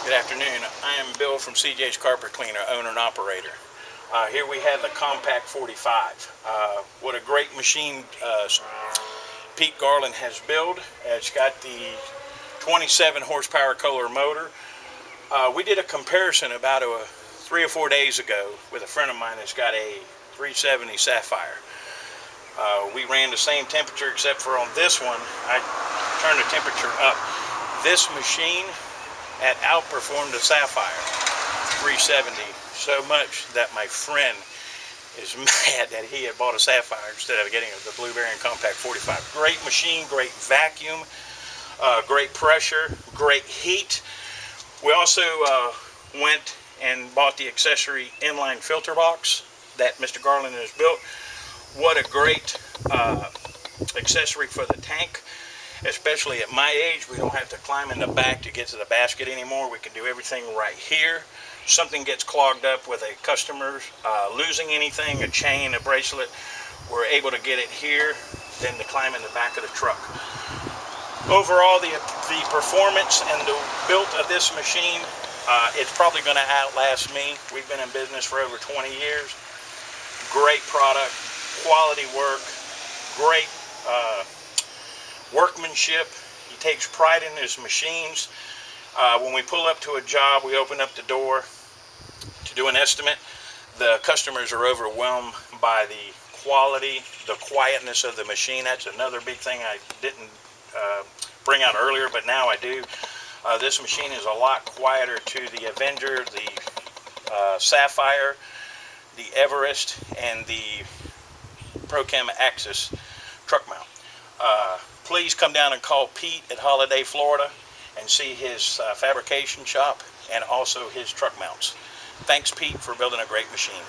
Good afternoon. I am Bill from CJ's Carpet Cleaner, owner and operator. Here we have the Compact 45. What a great machine Pete Garland has built. It's got the 27 horsepower Kohler motor. We did a comparison about 3 or 4 days ago with a friend of mine that's got a 370 Sapphire. We ran the same temperature except for on this one, I turned the temperature up. This machine had outperformed the Sapphire 370 so much that my friend is mad that he had bought a Sapphire instead of getting the Blueberry and Compact 45. Great machine, great vacuum, great pressure, great heat. We also went and bought the accessory inline filter box that Mr. Garland has built. What a great accessory for the tank. Especially at my age, we don't have to climb in the back to get to the basket anymore. We can do everything right here. Something gets clogged up with a customer losing anything, a chain, a bracelet, we're able to get it here than to climb in the back of the truck. Overall, the performance and the build of this machine, it's probably going to outlast me. We've been in business for over 20 years. Great product, quality work, great workmanship. He takes pride in his machines. When we pull up to a job, we open up the door to do an estimate. The customers are overwhelmed by the quality, the quietness of the machine. That's another big thing I didn't bring out earlier, but now I do. This machine is a lot quieter to the Avenger, the Sapphire, the Everest, and the ProChem Axis truck mount. Please come down and call Pete at Holiday, Florida, and see his fabrication shop and also his truck mounts. Thanks, Pete, for building a great machine.